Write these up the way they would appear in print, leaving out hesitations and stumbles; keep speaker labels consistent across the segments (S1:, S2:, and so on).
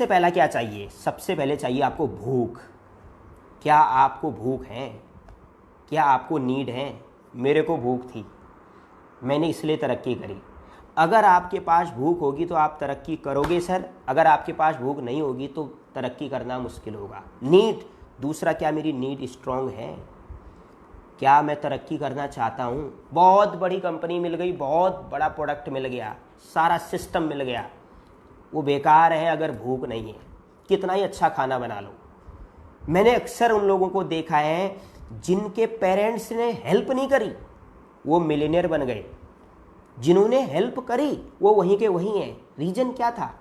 S1: सबसे पहला क्या चाहिए? सबसे पहले चाहिए आपको भूख। क्या आपको भूख है? क्या आपको नीड है? मेरे को भूख थी, मैंने इसलिए तरक्की करी। अगर आपके पास भूख होगी तो आप तरक्की करोगे सर। अगर आपके पास भूख नहीं होगी तो तरक्की करना मुश्किल होगा। नीड, दूसरा, क्या मेरी नीड स्ट्रांग है? क्या मैं तरक्की करना चाहता हूँ? बहुत बड़ी कंपनी मिल गई, बहुत बड़ा प्रोडक्ट मिल गया, सारा सिस्टम मिल गया, वो बेकार है अगर भूख नहीं है। कितना ही अच्छा खाना बना लो। मैंने अक्सर उन लोगों को देखा है जिनके पेरेंट्स ने हेल्प नहीं करी वो मिलियनेयर बन गए, जिन्होंने हेल्प करी वो वहीं के वहीं हैं। रीजन क्या था?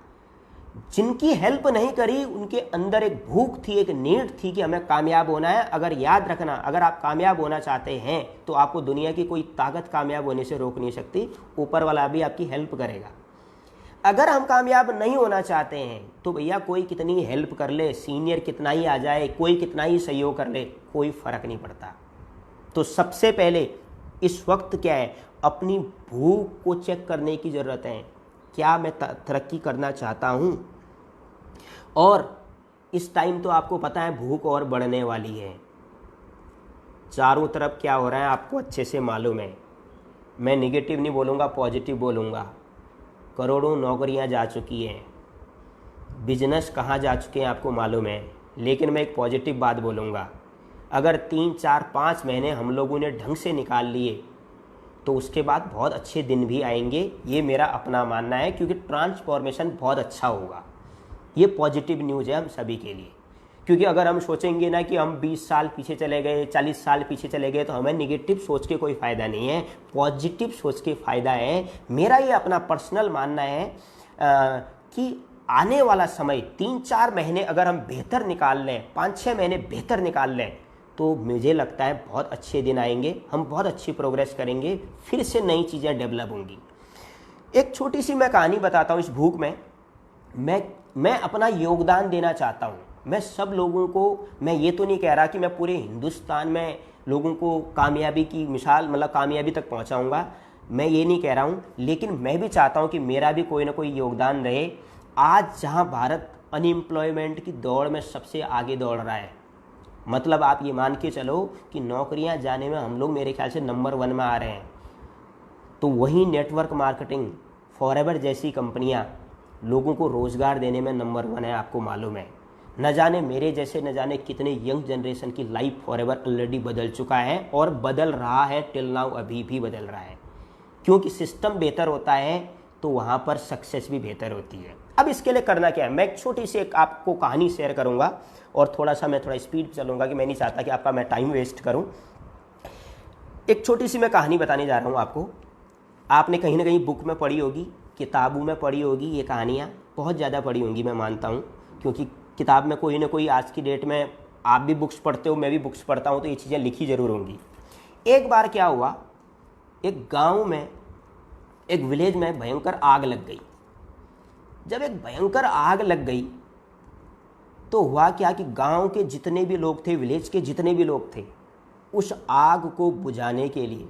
S1: जिनकी हेल्प नहीं करी उनके अंदर एक भूख थी, एक नीड थी कि हमें कामयाब होना है। अगर याद रखना, अगर आप कामयाब होना चाहते हैं तो आपको दुनिया की कोई ताकत कामयाब होने से रोक नहीं सकती, ऊपर वाला भी आपकी हेल्प करेगा। अगर हम कामयाब नहीं होना चाहते हैं तो भैया कोई कितनी हेल्प कर ले, सीनियर कितना ही आ जाए, कोई कितना ही सहयोग कर ले, कोई फर्क नहीं पड़ता। तो सबसे पहले इस वक्त क्या है, अपनी भूख को चेक करने की ज़रूरत है। क्या मैं तरक्की करना चाहता हूँ? और इस टाइम तो आपको पता है भूख और बढ़ने वाली है। चारों तरफ क्या हो रहा है आपको अच्छे से मालूम है। मैं नेगेटिव नहीं बोलूँगा, पॉजिटिव बोलूँगा। करोड़ों नौकरियां जा चुकी हैं, बिजनेस कहाँ जा चुके हैं आपको मालूम है। लेकिन मैं एक पॉजिटिव बात बोलूँगा, अगर 3, 4, 5 महीने हम लोगों ने ढंग से निकाल लिए तो उसके बाद बहुत अच्छे दिन भी आएंगे। ये मेरा अपना मानना है, क्योंकि ट्रांसफॉर्मेशन बहुत अच्छा होगा। ये पॉजिटिव न्यूज़ है हम सभी के लिए। क्योंकि अगर हम सोचेंगे ना कि हम 20 साल पीछे चले गए, 40 साल पीछे चले गए, तो हमें निगेटिव सोच के कोई फ़ायदा नहीं है, पॉजिटिव सोच के फ़ायदा है। मेरा ये अपना पर्सनल मानना है कि आने वाला समय 3-4 महीने अगर हम बेहतर निकाल लें, 5-6 महीने बेहतर निकाल लें, तो मुझे लगता है बहुत अच्छे दिन आएंगे, हम बहुत अच्छी प्रोग्रेस करेंगे, फिर से नई चीज़ें डेवलप होंगी। एक छोटी सी मैं कहानी बताता हूँ। इस भूख में मैं अपना योगदान देना चाहता हूँ। मैं सब लोगों को, मैं ये तो नहीं कह रहा कि मैं पूरे हिंदुस्तान में लोगों को कामयाबी की मिसाल, मतलब कामयाबी तक पहुँचाऊँगा, मैं ये नहीं कह रहा हूँ। लेकिन मैं भी चाहता हूँ कि मेरा भी कोई ना कोई योगदान रहे। आज जहाँ भारत अनएम्प्लॉयमेंट की दौड़ में सबसे आगे दौड़ रहा है, मतलब आप ये मान के चलो कि नौकरियां जाने में हम लोग मेरे ख्याल से नंबर 1 में आ रहे हैं, तो वहीं नेटवर्क मार्केटिंग, फॉरएवर जैसी कंपनियां लोगों को रोज़गार देने में नंबर 1 है। आपको मालूम है, न जाने मेरे जैसे न जाने कितने यंग जनरेशन की लाइफ फॉरएवर ऑलरेडी बदल चुका है और बदल रहा है, टिल नाउ अभी भी बदल रहा है। क्योंकि सिस्टम बेहतर होता है तो वहाँ पर सक्सेस भी बेहतर होती है। अब इसके लिए करना क्या है, मैं एक छोटी सी एक आपको कहानी शेयर करूँगा और थोड़ा स्पीड चलूँगा कि मैं नहीं चाहता कि आपका मैं टाइम वेस्ट करूँ। एक छोटी सी मैं कहानी बताने जा रहा हूँ आपको। आपने कहीं ना कहीं बुक में पढ़ी होगी, किताबों में पढ़ी होगी, ये कहानियाँ बहुत ज़्यादा पढ़ी होंगी मैं मानता हूँ, क्योंकि किताब में कोई ना कोई, आज की डेट में आप भी बुक्स पढ़ते हो, मैं भी बुक्स पढ़ता हूँ, तो ये चीज़ें लिखी ज़रूर होंगी। एक बार क्या हुआ, एक गाँव में, एक विलेज में भयंकर आग लग गई। जब एक भयंकर आग लग गई तो हुआ क्या कि गांव के जितने भी लोग थे, विलेज के जितने भी लोग थे, उस आग को बुझाने के लिए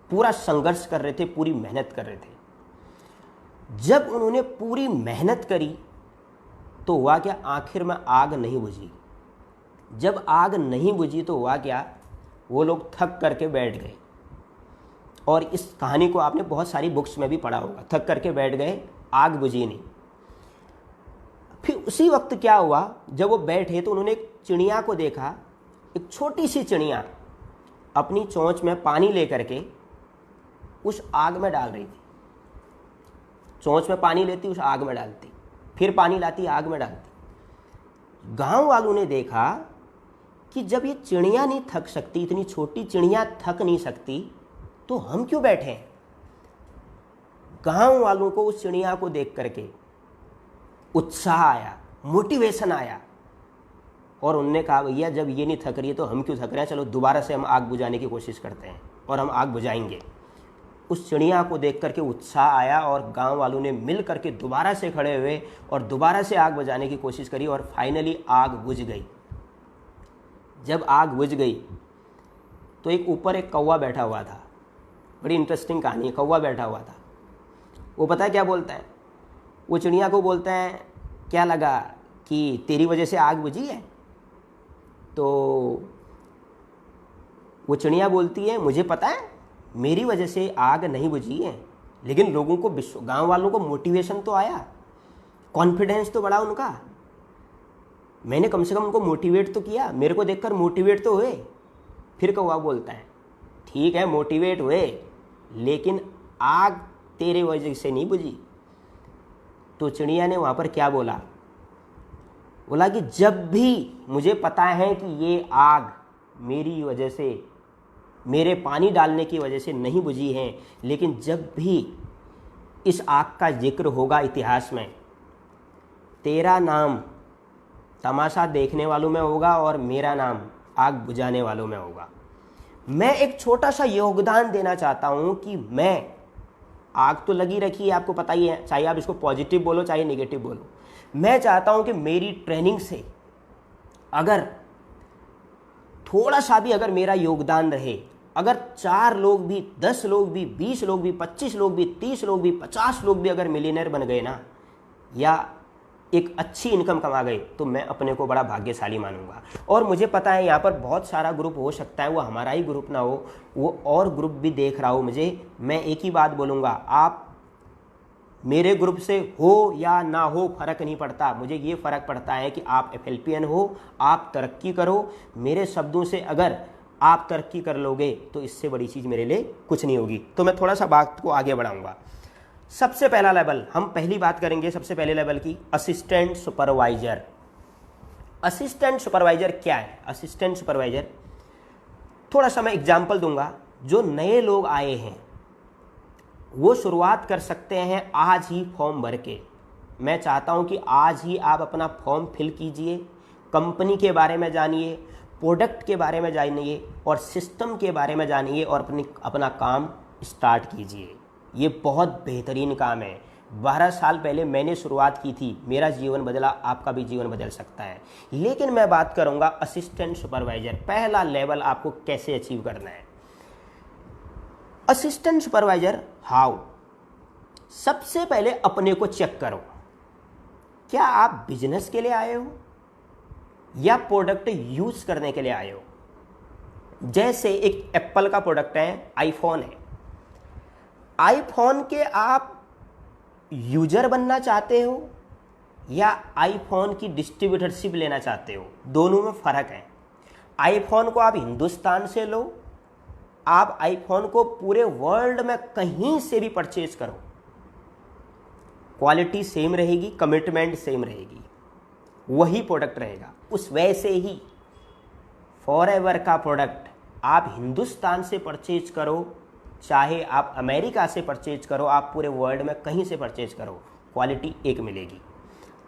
S1: पूरा संघर्ष कर रहे थे, पूरी मेहनत कर रहे थे। जब उन्होंने पूरी मेहनत करी तो हुआ क्या, आखिर में आग नहीं बुझी। जब आग नहीं बुझी तो हुआ क्या, वो लोग थक करके बैठ गए। और इस कहानी को आपने बहुत सारी बुक्स में भी पढ़ा होगा, थक करके बैठ गए, आग बुझी नहीं। फिर उसी वक्त क्या हुआ, जब वो बैठे तो उन्होंने एक चिड़िया को देखा। एक छोटी सी चिड़िया अपनी चोंच में पानी लेकर के उस आग में डाल रही थी। चोंच में पानी लेती, उस आग में डालती, फिर पानी लाती, आग में डालती। गांव वालों ने देखा कि जब ये चिड़िया नहीं थक सकती, इतनी छोटी चिड़िया थक नहीं सकती, तो हम क्यों बैठे हैं। गांव वालों को उस चिड़िया को देख करके उत्साह आया, मोटिवेशन आया, और उनने कहा भैया जब ये नहीं थक रही है तो हम क्यों थक रहे हैं, चलो दोबारा से हम आग बुझाने की कोशिश करते हैं और हम आग बुझाएंगे। उस चिड़िया को देख करके उत्साह आया और गांव वालों ने मिल करके दोबारा से खड़े हुए और दोबारा से आग बुझाने की कोशिश करी और फाइनली आग बुझ गई। जब आग बुझ गई तो एक ऊपर एक कौवा बैठा हुआ था। बड़ी इंटरेस्टिंग कहानी है। कौवा बैठा हुआ था, वो पता है क्या बोलता है, वो चिड़िया को बोलता है क्या लगा कि तेरी वजह से आग बुझी है? तो वो चिड़िया बोलती है मुझे पता है मेरी वजह से आग नहीं बुझी है, लेकिन लोगों को गांव वालों को मोटिवेशन तो आया, कॉन्फिडेंस तो बढ़ा उनका, मैंने कम से कम उनको मोटिवेट तो किया, मेरे को देखकर मोटिवेट तो हुए। फिर कौवा बोलता है ठीक है मोटिवेट हुए, लेकिन आग तेरे वजह से नहीं बुझी। तो चिड़िया ने वहाँ पर क्या बोला? बोला कि जब भी मुझे पता है कि ये आग मेरी वजह से, मेरे पानी डालने की वजह से नहीं बुझी है, लेकिन जब भी इस आग का जिक्र होगा इतिहास में, तेरा नाम तमाशा देखने वालों में होगा और मेरा नाम आग बुझाने वालों में होगा। मैं एक छोटा सा योगदान देना चाहता हूँ कि मैं, आग तो लगी रखी है आपको पता ही है, चाहे आप इसको पॉजिटिव बोलो चाहे नेगेटिव बोलो, मैं चाहता हूँ कि मेरी ट्रेनिंग से अगर थोड़ा सा भी अगर मेरा योगदान रहे, अगर 4 लोग भी, 10 लोग भी, 20 लोग भी, 25 लोग भी, 30 लोग भी, 50 लोग भी अगर मिलियनेयर बन गए ना, या एक अच्छी इनकम कमा गए, तो मैं अपने को बड़ा भाग्यशाली मानूंगा। और मुझे पता है यहाँ पर बहुत सारा ग्रुप हो सकता है, वो हमारा ही ग्रुप ना हो, वो और ग्रुप भी देख रहा हो मुझे, मैं एक ही बात बोलूँगा, आप मेरे ग्रुप से हो या ना हो फ़र्क नहीं पड़ता, मुझे ये फ़र्क पड़ता है कि आप FLPN हो, आप तरक्की करो। मेरे शब्दों से अगर आप तरक्की कर लोगे तो इससे बड़ी चीज़ मेरे लिए कुछ नहीं होगी। तो मैं थोड़ा सा बात को आगे बढ़ाऊँगा। सबसे पहला लेवल, हम पहली बात करेंगे सबसे पहले लेवल की, असिस्टेंट सुपरवाइजर। असिस्टेंट सुपरवाइजर क्या है? असिस्टेंट सुपरवाइजर, थोड़ा सा मैं एग्जाम्पल दूंगा। जो नए लोग आए हैं वो शुरुआत कर सकते हैं आज ही फॉर्म भर के। मैं चाहता हूं कि आज ही आप अपना फॉर्म फिल कीजिए, कंपनी के बारे में जानिए, प्रोडक्ट के बारे में जानिए और सिस्टम के बारे में जानिए और अपना काम स्टार्ट कीजिए। ये बहुत बेहतरीन काम है। 12 साल पहले मैंने शुरुआत की थी, मेरा जीवन बदला, आपका भी जीवन बदल सकता है। लेकिन मैं बात करूंगा असिस्टेंट सुपरवाइजर, पहला लेवल आपको कैसे अचीव करना है। Assistant supervisor how? सबसे पहले अपने को चेक करो, क्या आप बिजनेस के लिए आए हो या प्रोडक्ट यूज करने के लिए आए हो? जैसे एक एप्पल का प्रोडक्ट है, आईफोन है, आईफोन के आप यूजर बनना चाहते हो या आईफोन की डिस्ट्रीब्यूटरशिप लेना चाहते हो? दोनों में फ़र्क है। आईफोन को आप हिंदुस्तान से लो, आप आईफोन को पूरे वर्ल्ड में कहीं से भी परचेज करो, क्वालिटी सेम रहेगी, कमिटमेंट सेम रहेगी, वही प्रोडक्ट रहेगा। उस वैसे ही फॉरएवर का प्रोडक्ट आप हिंदुस्तान से परचेज करो, चाहे आप अमेरिका से परचेज करो, आप पूरे वर्ल्ड में कहीं से परचेज करो, क्वालिटी एक मिलेगी।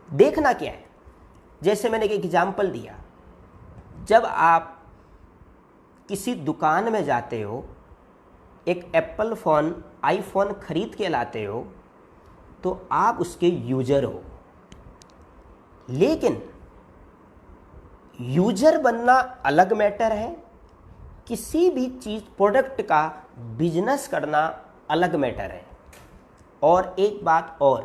S1: देखना क्या है, जैसे मैंने एक एग्जाम्पल दिया, जब आप किसी दुकान में जाते हो, एक एप्पल फ़ोन, आईफोन खरीद के लाते हो, तो आप उसके यूजर हो। लेकिन यूजर बनना अलग मैटर है, किसी भी चीज़ प्रोडक्ट का बिजनेस करना अलग मैटर है। और एक बात और,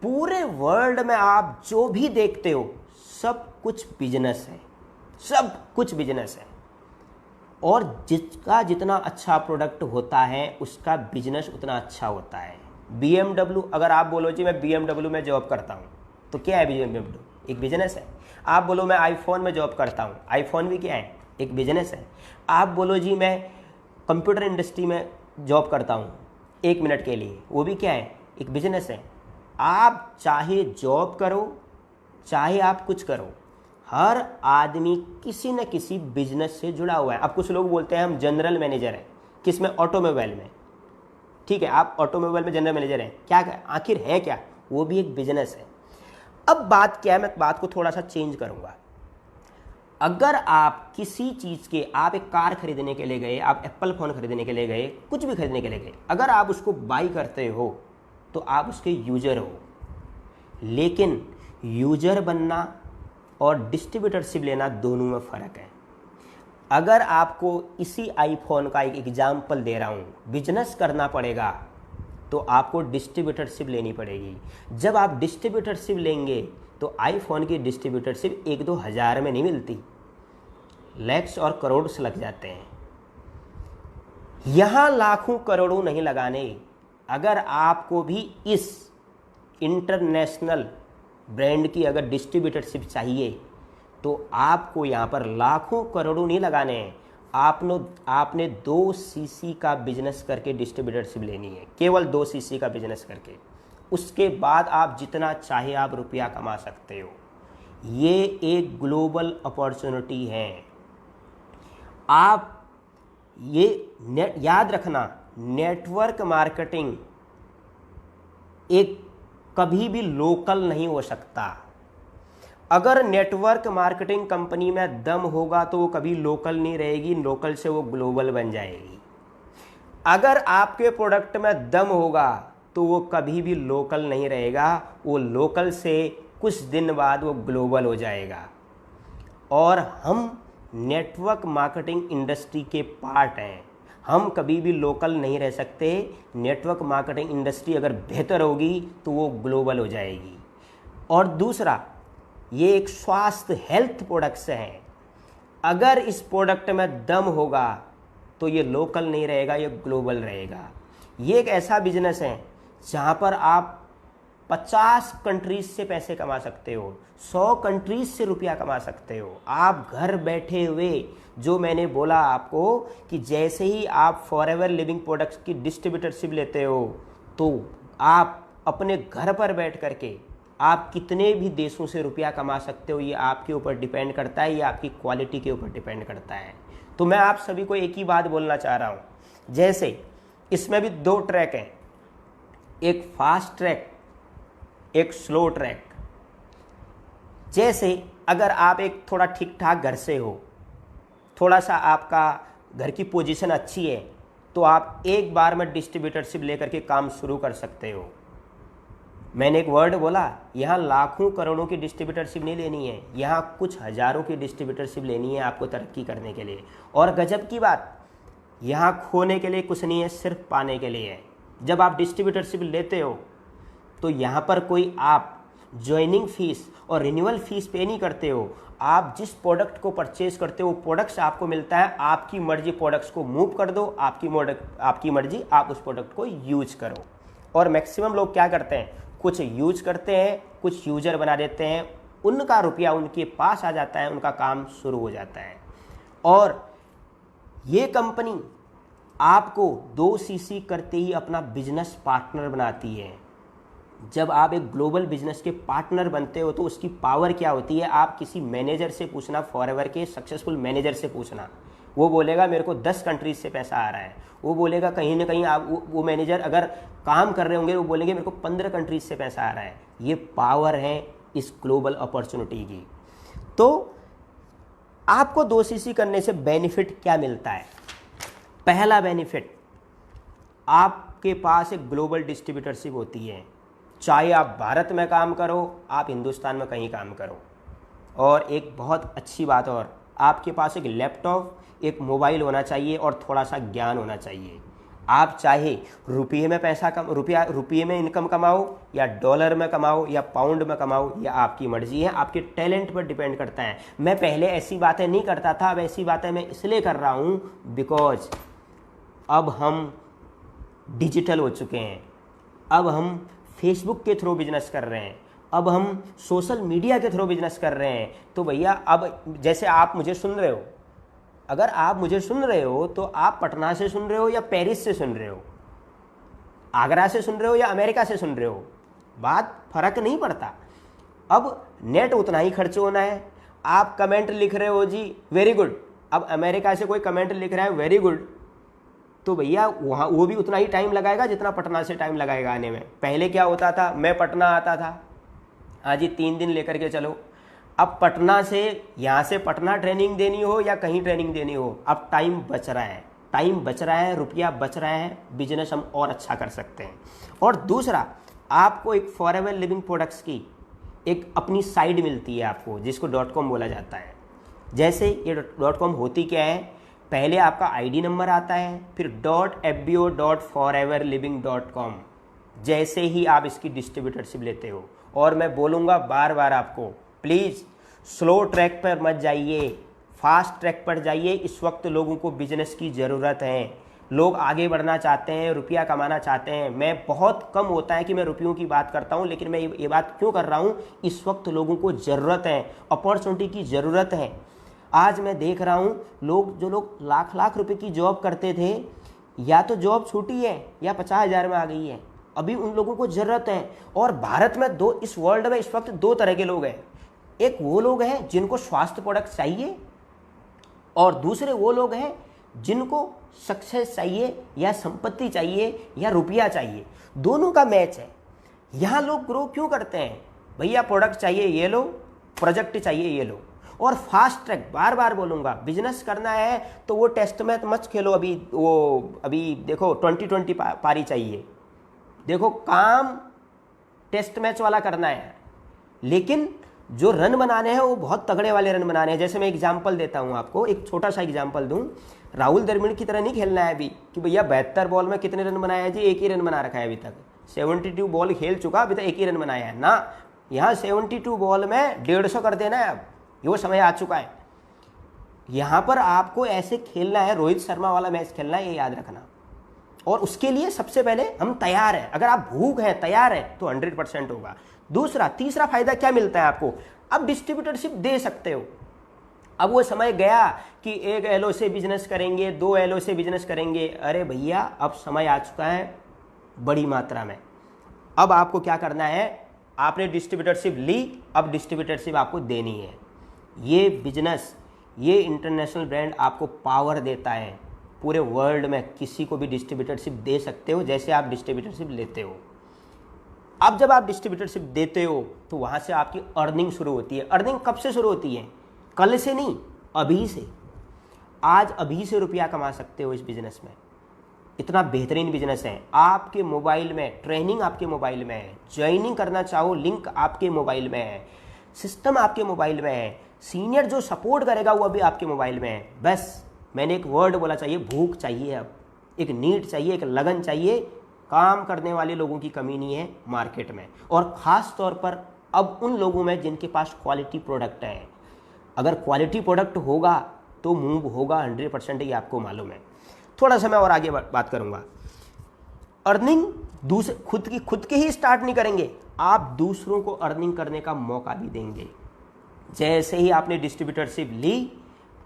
S1: पूरे वर्ल्ड में आप जो भी देखते हो सब कुछ बिजनेस है, सब कुछ बिजनेस है। और जिसका जितना अच्छा प्रोडक्ट होता है उसका बिजनेस उतना अच्छा होता है। BMW, अगर आप बोलो जी मैं BMW में जॉब करता हूँ, तो क्या है BMW? एक बिजनेस है। आप बोलो मैं आईफोन में जॉब करता हूँ, आईफोन भी क्या है? एक बिजनेस है। आप बोलो जी मैं कंप्यूटर इंडस्ट्री में जॉब करता हूँ 1 मिनट के लिए, वो भी क्या है? एक बिजनेस है। आप चाहे जॉब करो चाहे आप कुछ करो, हर आदमी किसी न किसी बिजनेस से जुड़ा हुआ है। अब कुछ लोग बोलते हैं हम जनरल मैनेजर हैं, किसमें? ऑटोमोबाइल में। ठीक है, आप ऑटोमोबाइल में जनरल मैनेजर हैं, क्या आखिर है क्या? वो भी एक बिजनेस है। अब बात क्या है, मैं बात को थोड़ा सा चेंज करूंगा। अगर आप किसी चीज़ के, आप एक कार खरीदने के लिए गए, आप एप्पल फ़ोन खरीदने के लिए गए, कुछ भी खरीदने के लिए गए, अगर आप उसको बाई करते हो तो आप उसके यूजर हो। लेकिन यूजर बनना और डिस्ट्रीब्यूटरशिप लेना दोनों में फ़र्क है। अगर आपको इसी आईफोन का एक एग्जाम्पल दे रहा हूँ, बिजनेस करना पड़ेगा तो आपको डिस्ट्रीब्यूटरशिप लेनी पड़ेगी। जब आप डिस्ट्रीब्यूटरशिप लेंगे तो आईफोन की डिस्ट्रीब्यूटरशिप 1-2 हज़ार में नहीं मिलती, लैक्स और करोड़ से लग जाते हैं। यहाँ लाखों करोड़ों नहीं लगाने। अगर आपको भी इस इंटरनेशनल ब्रांड की अगर डिस्ट्रीब्यूटरशिप चाहिए तो आपको यहाँ पर लाखों करोड़ों नहीं लगाने हैं। आपने 2 सीसी का बिजनेस करके डिस्ट्रीब्यूटरशिप लेनी है, केवल 2 सीसी का बिजनेस करके। उसके बाद आप जितना चाहे आप रुपया कमा सकते हो। ये एक ग्लोबल अपॉर्चुनिटी है। आप ये याद रखना, नेटवर्क मार्केटिंग एक कभी भी लोकल नहीं हो सकता। अगर नेटवर्क मार्केटिंग कंपनी में दम होगा तो वो कभी लोकल नहीं रहेगी, लोकल से वो ग्लोबल बन जाएगी। अगर आपके प्रोडक्ट में दम होगा तो वो कभी भी लोकल नहीं रहेगा, वो लोकल से कुछ दिन बाद वो ग्लोबल हो जाएगा। और हम नेटवर्क मार्केटिंग इंडस्ट्री के पार्ट हैं, हम कभी भी लोकल नहीं रह सकते। नेटवर्क मार्केटिंग इंडस्ट्री अगर बेहतर होगी तो वो ग्लोबल हो जाएगी। और दूसरा, ये एक स्वास्थ्य हेल्थ प्रोडक्ट्स हैं। अगर इस प्रोडक्ट में दम होगा तो ये लोकल नहीं रहेगा, ये ग्लोबल रहेगा। ये एक ऐसा बिजनेस है जहाँ पर आप 50 कंट्रीज से पैसे कमा सकते हो, 100 कंट्रीज से रुपया कमा सकते हो। आप घर बैठे हुए, जो मैंने बोला आपको कि जैसे ही आप फॉरएवर लिविंग प्रोडक्ट्स की डिस्ट्रीब्यूटरशिप लेते हो तो आप अपने घर पर बैठ करके आप कितने भी देशों से रुपया कमा सकते हो। ये आपके ऊपर डिपेंड करता है, ये आपकी क्वालिटी के ऊपर डिपेंड करता है। तो मैं आप सभी को एक ही बात बोलना चाह रहा हूँ, जैसे इसमें भी 2 ट्रैक हैं, एक फास्ट ट्रैक, एक स्लो ट्रैक। जैसे अगर आप एक थोड़ा ठीक ठाक घर से हो, थोड़ा सा आपका घर की पोजीशन अच्छी है, तो आप एक बार में डिस्ट्रीब्यूटरशिप लेकर के काम शुरू कर सकते हो। मैंने एक वर्ड बोला, यहाँ लाखों करोड़ों की डिस्ट्रीब्यूटरशिप नहीं लेनी है, यहाँ कुछ हज़ारों की डिस्ट्रीब्यूटरशिप लेनी है आपको तरक्की करने के लिए। और गजब की बात, यहाँ खोने के लिए कुछ नहीं है, सिर्फ पाने के लिए है। जब आप डिस्ट्रीब्यूटरशिप लेते हो तो यहाँ पर कोई आप ज्वाइनिंग फीस और रिन्यूअल फीस पे नहीं करते हो। आप जिस प्रोडक्ट को परचेज करते हो वो प्रोडक्ट्स आपको मिलता है, आपकी मर्जी प्रोडक्ट्स को मूव कर दो, आपकी मर्जी आप उस प्रोडक्ट को यूज करो। और मैक्सिमम लोग क्या करते हैं, कुछ यूज करते हैं, कुछ यूजर बना देते हैं, उनका रुपया उनके पास आ जाता है, उनका काम शुरू हो जाता है। और ये कंपनी आपको 2 सीसी करते ही अपना बिजनेस पार्टनर बनाती है। जब आप एक ग्लोबल बिजनेस के पार्टनर बनते हो तो उसकी पावर क्या होती है, आप किसी मैनेजर से पूछना, फॉरएवर के सक्सेसफुल मैनेजर से पूछना, वो बोलेगा मेरे को 10 कंट्रीज से पैसा आ रहा है। वो बोलेगा कहीं ना कहीं आप वो मैनेजर अगर काम कर रहे होंगे वो बोलेंगे मेरे को 15 कंट्रीज से पैसा आ रहा है। ये पावर है इस ग्लोबल अपॉर्चुनिटी की। तो आपको 2 सीसी करने से बेनिफिट क्या मिलता है? पहला बेनिफिट, आपके पास एक ग्लोबल डिस्ट्रीब्यूटरशिप होती है, चाहे आप भारत में काम करो, आप हिंदुस्तान में कहीं काम करो। और एक बहुत अच्छी बात और, आपके पास एक लैपटॉप, एक मोबाइल होना चाहिए और थोड़ा सा ज्ञान होना चाहिए। आप चाहे रुपये में रुपये में इनकम कमाओ या डॉलर में कमाओ या पाउंड में कमाओ, या आपकी मर्जी है, आपके टैलेंट पर डिपेंड करता है। मैं पहले ऐसी बातें नहीं करता था, अब ऐसी बातें मैं इसलिए कर रहा हूँ बिकॉज अब हम डिजिटल हो चुके हैं। अब हम फेसबुक के थ्रू बिजनेस कर रहे हैं, अब हम सोशल मीडिया के थ्रू बिजनेस कर रहे हैं। तो भैया अब जैसे आप मुझे सुन रहे हो, अगर आप मुझे सुन रहे हो तो आप पटना से सुन रहे हो या पेरिस से सुन रहे हो, आगरा से सुन रहे हो या अमेरिका से सुन रहे हो, बात फर्क नहीं पड़ता। अब नेट उतना ही खर्च होना है। आप कमेंट लिख रहे हो जी वेरी गुड, अब अमेरिका से कोई कमेंट लिख रहा है वेरी गुड, तो भैया वहाँ वो भी उतना ही टाइम लगाएगा जितना पटना से टाइम लगाएगा आने में। पहले क्या होता था, मैं पटना आता था, हाँ जी 3 दिन लेकर के चलो। अब पटना से, यहाँ से पटना ट्रेनिंग देनी हो या कहीं ट्रेनिंग देनी हो, अब टाइम बच रहा है, रुपया बच रहा है, बिजनेस हम और अच्छा कर सकते हैं। और दूसरा, आपको एक फॉरएवर लिविंग प्रोडक्ट्स की एक अपनी साइड मिलती है आपको, जिसको .com बोला जाता है। जैसे ये .com होती क्या है, पहले आपका आईडी नंबर आता है, फिर .fbo.foreverliving.com। जैसे ही आप इसकी डिस्ट्रीब्यूटरशिप लेते हो और मैं बोलूँगा बार बार आपको, प्लीज़ स्लो ट्रैक पर मत जाइए, फास्ट ट्रैक पर जाइए। इस वक्त लोगों को बिजनेस की ज़रूरत है, लोग आगे बढ़ना चाहते हैं, रुपया कमाना चाहते हैं। मैं बहुत कम होता है कि मैं रुपयों की बात करता हूँ, लेकिन मैं ये बात क्यों कर रहा हूँ, इस वक्त लोगों को ज़रूरत है, अपॉर्चुनिटी की ज़रूरत है। आज मैं देख रहा हूँ जो लोग लाख लाख रुपए की जॉब करते थे, या तो जॉब छूटी है या 50,000 में आ गई है। अभी उन लोगों को ज़रूरत है। और भारत में इस वर्ल्ड में इस वक्त दो तरह के लोग हैं। एक वो लोग हैं जिनको स्वास्थ्य प्रोडक्ट चाहिए, और दूसरे वो लोग हैं जिनको सक्सेस चाहिए या संपत्ति चाहिए या रुपया चाहिए। दोनों का मैच है। यहाँ लोग ग्रो क्यों करते हैं, भैया प्रोडक्ट चाहिए ये लो, प्रोजेक्ट चाहिए ये लो, और फास्ट ट्रैक। बार बार बोलूँगा, बिजनेस करना है तो वो टेस्ट मैच मत खेलो। अभी देखो 2020 पारी चाहिए, देखो काम टेस्ट मैच वाला करना है, लेकिन जो रन बनाने हैं वो बहुत तगड़े वाले रन बनाने हैं। जैसे मैं एग्जांपल देता हूँ आपको, एक छोटा सा एग्जांपल दूँ। राहुल द्रविड़ की तरह नहीं खेलना है अभी कि भैया 72 बॉल में कितने रन बनाया है जी, एक ही रन बना रखा है अभी तक। 72 बॉल खेल चुका, अभी तक एक ही रन बनाया है ना। यहाँ 72 बॉल में 150 कर देना है, अब ये समय आ चुका है। यहाँ पर आपको ऐसे खेलना है, रोहित शर्मा वाला मैच खेलना है, ये याद रखना। और उसके लिए सबसे पहले हम तैयार हैं। अगर आप भूख हैं, तैयार हैं, तो 100% होगा। तीसरा फायदा क्या मिलता है आपको, अब डिस्ट्रीब्यूटरशिप दे सकते हो। अब वो समय गया कि एक एलओ से बिजनेस करेंगे, 2 एलओ से बिजनेस करेंगे। अरे भैया, अब समय आ चुका है बड़ी मात्रा में। अब आपको क्या करना है, आपने डिस्ट्रीब्यूटरशिप ली, अब डिस्ट्रीब्यूटरशिप आपको देनी है। ये बिजनेस, ये इंटरनेशनल ब्रांड आपको पावर देता है। पूरे वर्ल्ड में किसी को भी डिस्ट्रीब्यूटरशिप दे सकते हो, जैसे आप डिस्ट्रीब्यूटरशिप लेते हो। अब जब आप डिस्ट्रीब्यूटरशिप देते हो तो वहाँ से आपकी अर्निंग शुरू होती है। अर्निंग कब से शुरू होती है, कल से नहीं, अभी से। आज अभी से रुपया कमा सकते हो इस बिजनेस में। इतना बेहतरीन बिजनेस है। आपके मोबाइल में ट्रेनिंग, आपके मोबाइल में है। ज्वाइनिंग करना चाहो, लिंक आपके मोबाइल में है। सिस्टम आपके मोबाइल में है। सीनियर जो सपोर्ट करेगा वो भी आपके मोबाइल में है। बस मैंने एक वर्ड बोला चाहिए, भूख चाहिए। अब एक नीड चाहिए, एक लगन चाहिए। काम करने वाले लोगों की कमी नहीं है मार्केट में, और ख़ास तौर पर अब उन लोगों में जिनके पास क्वालिटी प्रोडक्ट है। अगर क्वालिटी प्रोडक्ट होगा तो मूव होगा 100%, ये आपको मालूम है। थोड़ा सा मैं और आगे बात करूंगा। अर्निंग खुद के ही स्टार्ट नहीं करेंगे, आप दूसरों को अर्निंग करने का मौका भी देंगे। जैसे ही आपने डिस्ट्रीब्यूटरशिप ली,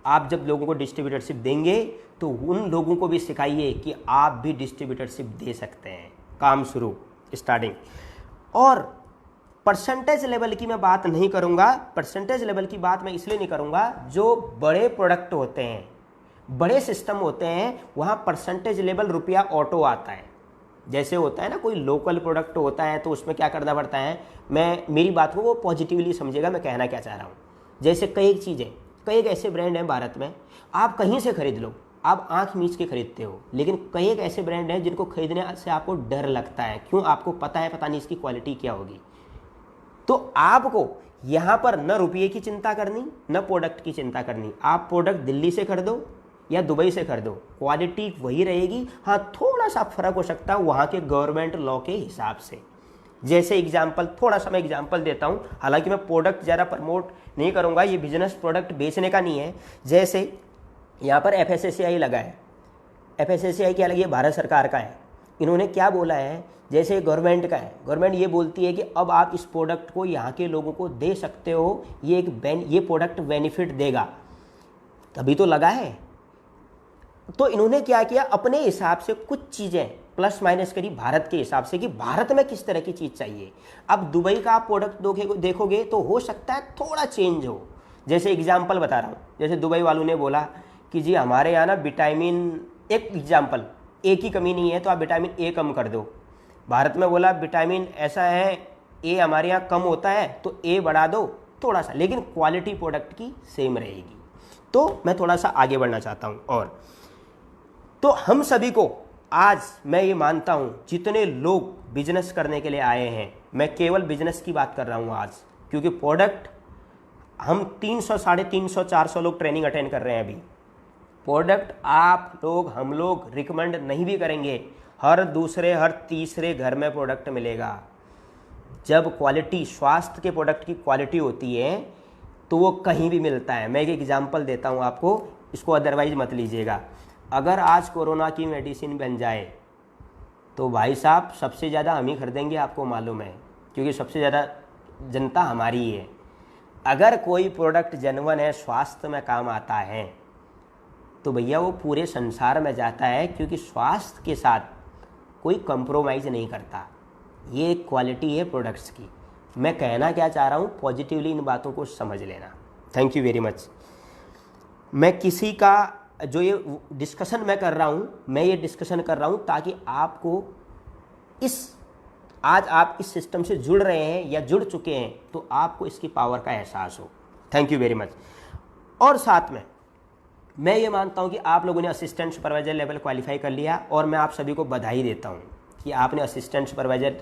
S1: आप जब लोगों को डिस्ट्रीब्यूटरशिप देंगे तो उन लोगों को भी सिखाइए कि आप भी डिस्ट्रीब्यूटरशिप दे सकते हैं। काम शुरू, स्टार्टिंग। और परसेंटेज लेवल की मैं बात नहीं करूंगा। परसेंटेज लेवल की बात मैं इसलिए नहीं करूंगा, जो बड़े प्रोडक्ट होते हैं, बड़े सिस्टम होते हैं, वहाँ परसेंटेज लेवल रुपया ऑटो आता है। जैसे होता है ना, कोई लोकल प्रोडक्ट होता है तो उसमें क्या करना पड़ता है, मेरी बात को वो पॉजिटिवली समझेगा मैं कहना क्या चाह रहा हूँ। जैसे कई चीज़ें, कई एक ऐसे ब्रांड हैं भारत में, आप कहीं से खरीद लो, आप आंख मीच के खरीदते हो, लेकिन कई एक ऐसे ब्रांड हैं जिनको खरीदने से आपको डर लगता है। क्यों? आपको पता है, पता नहीं इसकी क्वालिटी क्या होगी। तो आपको यहाँ पर न रुपये की चिंता करनी, न प्रोडक्ट की चिंता करनी। आप प्रोडक्ट दिल्ली से खरीदो या दुबई से खरीदो, क्वालिटी वही रहेगी। हाँ, थोड़ा सा फर्क हो सकता है वहाँ के गवर्नमेंट लॉ के हिसाब से। जैसे एग्जाम्पल, थोड़ा सा मैं एग्जाम्पल देता हूँ, हालांकि मैं प्रोडक्ट ज़्यादा प्रमोट नहीं करूँगा, ये बिजनेस प्रोडक्ट बेचने का नहीं है। जैसे यहाँ पर FSSAI लगा है। FSSAI क्या लगी है? भारत सरकार का है। इन्होंने क्या बोला है, जैसे गवर्नमेंट का है, गवर्नमेंट ये बोलती है कि अब आप इस प्रोडक्ट को यहाँ के लोगों को दे सकते हो, ये प्रोडक्ट बेनिफिट देगा, तभी तो लगा है। तो इन्होंने क्या किया, अपने हिसाब से कुछ चीज़ें प्लस माइनस करी भारत के हिसाब से कि भारत में किस तरह की चीज़ चाहिए। अब दुबई का आप प्रोडक्ट देखोगे तो हो सकता है थोड़ा चेंज हो। जैसे एग्जाम्पल बता रहा हूँ, जैसे दुबई वालों ने बोला कि जी हमारे यहाँ ना विटामिन, एक एग्जाम्पल, ए की कमी नहीं है तो आप विटामिन ए कम कर दो। भारत में बोला विटामिन ऐसा है, ए हमारे यहाँ कम होता है तो ए बढ़ा दो थोड़ा सा, लेकिन क्वालिटी प्रोडक्ट की सेम रहेगी। तो मैं थोड़ा सा आगे बढ़ना चाहता हूँ। और तो हम सभी को आज मैं ये मानता हूँ, जितने लोग बिजनेस करने के लिए आए हैं, मैं केवल बिजनेस की बात कर रहा हूँ आज, क्योंकि प्रोडक्ट हम 300, 350, 400 लोग ट्रेनिंग अटेंड कर रहे हैं अभी। प्रोडक्ट आप लोग, हम लोग रिकमेंड नहीं भी करेंगे, हर दूसरे हर तीसरे घर में प्रोडक्ट मिलेगा। जब क्वालिटी, स्वास्थ्य के प्रोडक्ट की क्वालिटी होती है तो वो कहीं भी मिलता है। मैं एक एग्जांपल देता हूँ आपको, इसको अदरवाइज मत लीजिएगा। अगर आज कोरोना की मेडिसिन बन जाए तो भाई साहब सबसे ज़्यादा हम ही खरीदेंगे, आपको मालूम है, क्योंकि सबसे ज़्यादा जनता हमारी ही है। अगर कोई प्रोडक्ट जेन्युइन है, स्वास्थ्य में काम आता है, तो भैया वो पूरे संसार में जाता है, क्योंकि स्वास्थ्य के साथ कोई कंप्रोमाइज़ नहीं करता। ये एक क्वालिटी है प्रोडक्ट्स की। मैं कहना क्या चाह रहा हूँ, पॉजिटिवली इन बातों को समझ लेना। Thank you very much. मैं किसी का जो ये डिस्कशन मैं कर रहा हूँ, मैं ये डिस्कशन कर रहा हूँ ताकि आपको आज आप इस सिस्टम से जुड़ रहे हैं या जुड़ चुके हैं तो आपको इसकी पावर का एहसास हो। Thank you very much. और साथ में मैं ये मानता हूँ कि आप लोगों ने असिस्टेंट सुपरवाइजर लेवल क्वालिफाई कर लिया, और मैं आप सभी को बधाई देता हूँ कि आपने असिस्टेंट सुपरवाइजर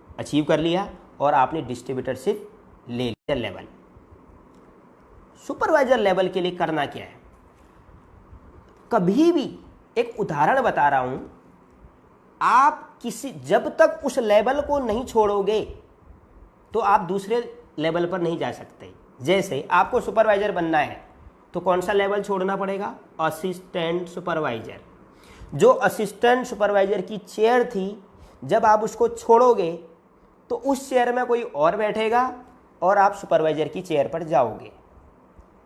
S1: अचीव कर लिया और आपने डिस्ट्रीब्यूटरशिप ले लिया लेवल। सुपरवाइजर लेवल के लिए करना क्या है, कभी भी एक उदाहरण बता रहा हूं, आप जब तक उस लेवल को नहीं छोड़ोगे तो आप दूसरे लेवल पर नहीं जा सकते। जैसे आपको सुपरवाइजर बनना है तो कौन सा लेवल छोड़ना पड़ेगा, असिस्टेंट सुपरवाइजर। जो असिस्टेंट सुपरवाइजर की चेयर थी, जब आप उसको छोड़ोगे तो उस चेयर में कोई और बैठेगा और आप सुपरवाइजर की चेयर पर जाओगे।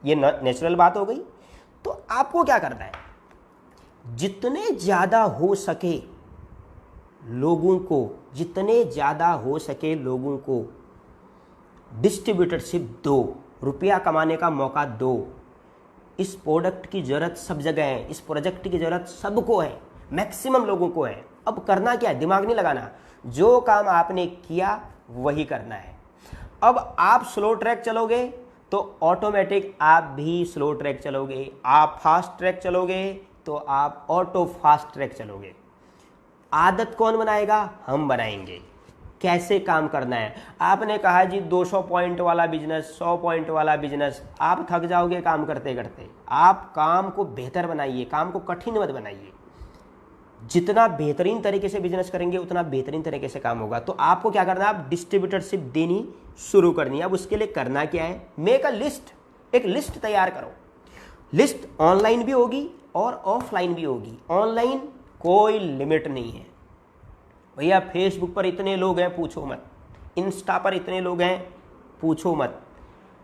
S1: ये नेचुरल बात हो गई। तो आपको क्या करना है, जितने ज़्यादा हो सके लोगों को डिस्ट्रीब्यूटरशिप दो, रुपया कमाने का मौका दो। इस प्रोडक्ट की ज़रूरत सब जगह है, इस प्रोजेक्ट की ज़रूरत सबको है, मैक्सिमम लोगों को है। अब करना क्या है, दिमाग नहीं लगाना, जो काम आपने किया वही करना है। अब आप स्लो ट्रैक चलोगे तो ऑटोमेटिक आप भी स्लो ट्रैक चलोगे, आप फास्ट ट्रैक चलोगे तो आप ऑटो फास्ट ट्रैक चलोगे। आदत कौन बनाएगा, हम बनाएंगे। कैसे काम करना है, आपने कहा जी 200 पॉइंट वाला बिजनेस, 100 पॉइंट वाला बिजनेस, आप थक जाओगे काम करते करते। आप काम को बेहतर बनाइए, काम को कठिन मत बनाइए। जितना बेहतरीन तरीके से बिजनेस करेंगे उतना बेहतरीन तरीके से काम होगा। तो आपको क्या करना है, आप डिस्ट्रीब्यूटरशिप देनी शुरू करनी है। अब उसके लिए करना क्या है, मेक अ लिस्ट, एक लिस्ट तैयार करो। लिस्ट ऑनलाइन भी होगी और ऑफलाइन भी होगी। ऑनलाइन कोई लिमिट नहीं है भैया, फेसबुक पर इतने लोग हैं पूछो मत, इंस्टा पर इतने लोग हैं पूछो मत,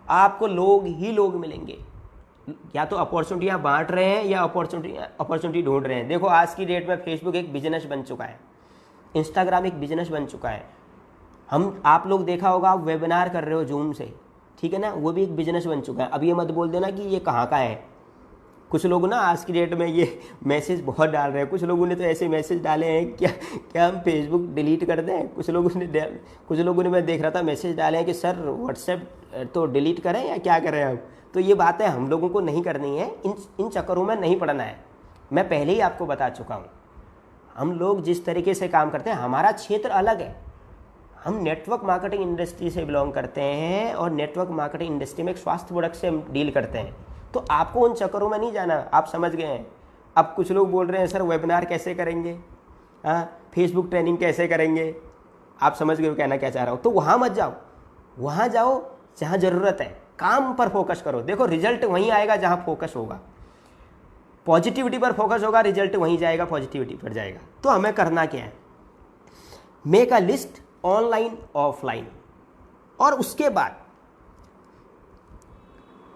S1: आपको लोग ही लोग मिलेंगे। या तो अपॉर्चुनिटियाँ बांट रहे हैं या अपॉर्चुनिटी ढूंढ रहे हैं। देखो आज की डेट में फेसबुक एक बिजनेस बन चुका है, इंस्टाग्राम एक बिजनेस बन चुका है। आप लोग देखा होगा, आप वेबिनार कर रहे हो जूम से, ठीक है ना, वो भी एक बिजनेस बन चुका है। अब ये मत बोल देना कि ये कहाँ का है। कुछ लोग ना आज की डेट में ये मैसेज बहुत डाल रहे हैं, कुछ लोगों ने तो ऐसे मैसेज डाले हैं क्या हम फेसबुक डिलीट कर दें। कुछ लोगों ने मैं देख रहा था मैसेज डाले हैं कि सर व्हाट्सएप तो डिलीट करें या क्या करें हम। तो ये बातें हम लोगों को नहीं करनी है, इन चक्करों में नहीं पड़ना है। मैं पहले ही आपको बता चुका हूँ, हम लोग जिस तरीके से काम करते हैं, हमारा क्षेत्र अलग है। हम नेटवर्क मार्केटिंग इंडस्ट्री से बिलोंग करते हैं और नेटवर्क मार्केटिंग इंडस्ट्री में एक स्वास्थ्य प्रोडक्ट से हम डील करते हैं। तो आपको उन चक्करों में नहीं जाना, आप समझ गए हैं। अब कुछ लोग बोल रहे हैं सर वेबिनार कैसे करेंगे, फेसबुक ट्रेनिंग कैसे करेंगे, आप समझ गए कहना क्या चाह रहा हूँ। तो वहाँ मत जाओ, वहाँ जाओ जहाँ ज़रूरत है, काम पर फोकस करो। देखो रिजल्ट वहीं आएगा जहाँ फोकस होगा, पॉजिटिविटी पर फोकस होगा, रिजल्ट वहीं जाएगा, पॉजिटिविटी पर जाएगा। तो हमें करना क्या है, make a list online offline. और उसके बाद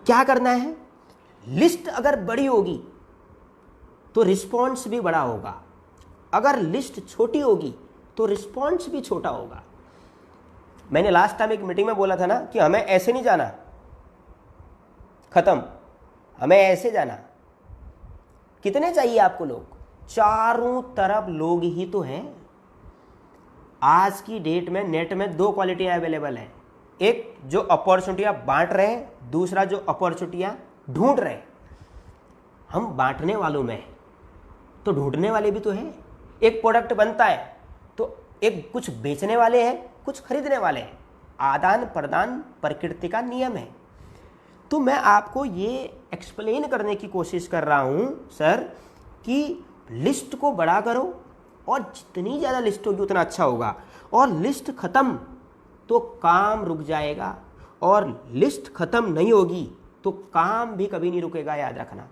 S1: क्या करना है, लिस्ट अगर बड़ी होगी तो रिस्पॉन्स भी बड़ा होगा, अगर लिस्ट छोटी होगी तो रिस्पॉन्स भी छोटा होगा। मैंने लास्ट टाइम एक मीटिंग में बोला था ना कि हमें ऐसे नहीं जाना खत्म, हमें ऐसे जाना। कितने चाहिए आपको लोग, चारों तरफ लोग ही तो हैं। आज की डेट में नेट में दो क्वालिटियां अवेलेबल हैं, एक जो अपॉर्चुनिटियां बांट रहे हैं, दूसरा जो अपॉर्चुनिटियां ढूंढ रहे हैं। हम बांटने वालों में तो ढूंढने वाले भी तो हैं। एक प्रोडक्ट बनता है तो एक कुछ बेचने वाले हैं, कुछ खरीदने वाले हैं। आदान प्रदान प्रकृति का नियम है। तो मैं आपको ये एक्सप्लेन करने की कोशिश कर रहा हूं सर कि लिस्ट को बड़ा करो, और जितनी ज़्यादा लिस्ट होगी उतना अच्छा होगा। और लिस्ट ख़त्म तो काम रुक जाएगा, और लिस्ट खत्म नहीं होगी तो काम भी कभी नहीं रुकेगा, याद रखना।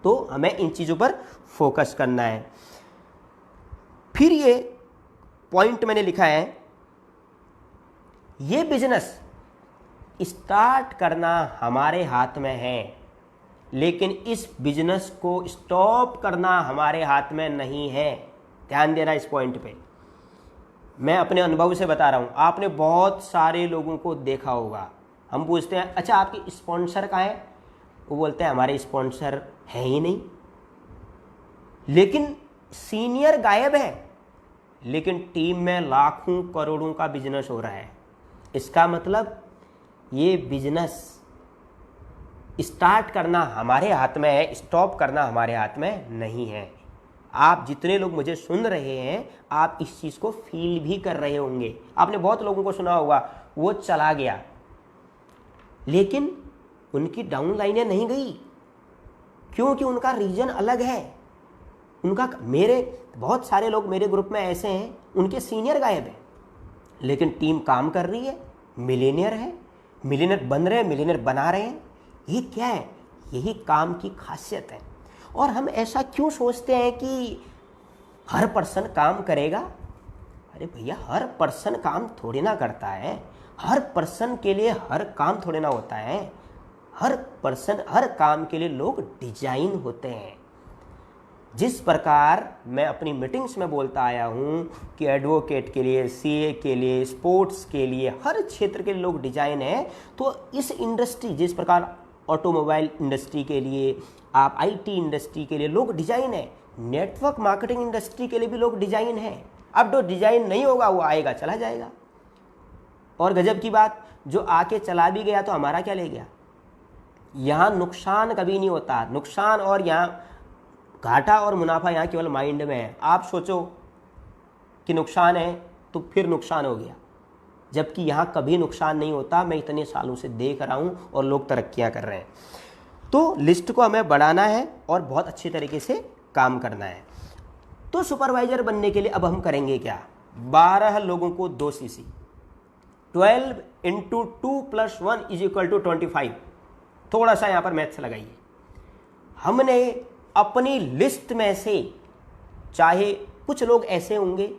S1: तो हमें इन चीज़ों पर फोकस करना है। फिर ये पॉइंट मैंने लिखा है, ये बिजनेस स्टार्ट करना हमारे हाथ में है, लेकिन इस बिजनेस को स्टॉप करना हमारे हाथ में नहीं है। ध्यान देना इस पॉइंट पे, मैं अपने अनुभव से बता रहा हूं। आपने बहुत सारे लोगों को देखा होगा, हम पूछते हैं अच्छा आपके स्पॉन्सर कहाँ है, वो बोलते हैं हमारे स्पॉन्सर है ही नहीं, लेकिन सीनियर गायब है, लेकिन टीम में लाखों करोड़ों का बिजनेस हो रहा है। इसका मतलब ये बिजनेस स्टार्ट करना हमारे हाथ में है, स्टॉप करना हमारे हाथ में नहीं है। आप जितने लोग मुझे सुन रहे हैं, आप इस चीज़ को फील भी कर रहे होंगे। आपने बहुत लोगों को सुना होगा, वो चला गया लेकिन उनकी डाउन लाइनें नहीं गई, क्योंकि उनका रीजन अलग है। उनका मेरे बहुत सारे लोग मेरे ग्रुप में ऐसे हैं, उनके सीनियर गायब हैं, लेकिन टीम काम कर रही है, मिलीनियर है, मिलीनियर बन रहे हैं, मिलीनियर बना रहे हैं। ये क्या है? यही काम की खासियत है। और हम ऐसा क्यों सोचते हैं कि हर पर्सन काम करेगा? अरे भैया, हर पर्सन काम थोड़ी ना करता है, हर पर्सन के लिए हर काम थोड़ी ना होता है। हर पर्सन, हर काम के लिए लोग डिजाइन होते हैं। जिस प्रकार मैं अपनी मीटिंग्स में बोलता आया हूँ कि एडवोकेट के लिए, सीए के लिए, स्पोर्ट्स के लिए, हर क्षेत्र के लोग डिजाइन है, तो इस इंडस्ट्री, जिस प्रकार ऑटोमोबाइल इंडस्ट्री के लिए, आप आईटी इंडस्ट्री के लिए लोग डिजाइन है, नेटवर्क मार्केटिंग इंडस्ट्री के लिए भी लोग डिजाइन है। अब जो डिजाइन नहीं होगा वो आएगा चला जाएगा। और गजब की बात, जो आके चला भी गया तो हमारा क्या ले गया? यहाँ नुकसान कभी नहीं होता। नुकसान और यहाँ घाटा और मुनाफा यहाँ केवल माइंड में है। आप सोचो कि नुकसान है तो फिर नुकसान हो गया, जबकि यहाँ कभी नुकसान नहीं होता। मैं इतने सालों से देख रहा हूँ और लोग तरक्कियाँ कर रहे हैं। तो लिस्ट को हमें बढ़ाना है और बहुत अच्छी तरीके से काम करना है। तो सुपरवाइजर बनने के लिए अब हम करेंगे क्या? 12 लोगों को 2 सीसी, 12 × 2 + 1 = 25। थोड़ा सा यहाँ पर मैथ्स लगाइए। हमने अपनी लिस्ट में से, चाहे कुछ लोग ऐसे होंगे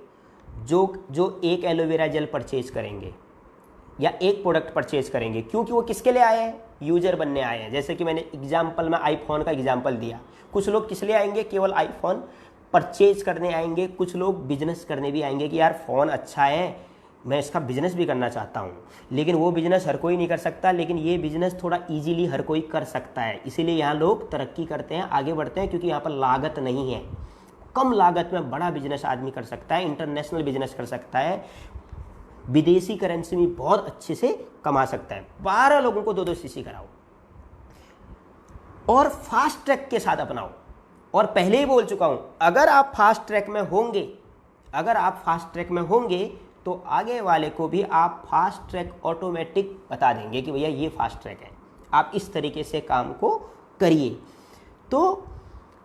S1: जो एक एलोवेरा जेल परचेज करेंगे या एक प्रोडक्ट परचेज करेंगे, क्योंकि वो किसके लिए आए हैं? यूजर बनने आए हैं। जैसे कि मैंने एग्जाम्पल में आईफोन का एग्जाम्पल दिया। कुछ लोग किस लिए आएंगे? केवल आईफोन परचेज करने आएंगे। कुछ लोग बिजनेस करने भी आएंगे कि यार फ़ोन अच्छा है, मैं इसका बिजनेस भी करना चाहता हूँ। लेकिन वो बिजनेस हर कोई नहीं कर सकता, लेकिन ये बिजनेस थोड़ा इजीली हर कोई कर सकता है। इसीलिए यहाँ लोग तरक्की करते हैं, आगे बढ़ते हैं, क्योंकि यहाँ पर लागत नहीं है। कम लागत में बड़ा बिजनेस आदमी कर सकता है, इंटरनेशनल बिजनेस कर सकता है, विदेशी करेंसी में बहुत अच्छे से कमा सकता है। 12 लोगों को 2-2 सीसी कराओ और फास्ट ट्रैक के साथ अपनाओ। और पहले ही बोल चुका हूं, अगर आप फास्ट ट्रैक में होंगे तो आगे वाले को भी आप फास्ट ट्रैक ऑटोमेटिक बता देंगे कि भैया ये फास्ट ट्रैक है, आप इस तरीके से काम को करिए। तो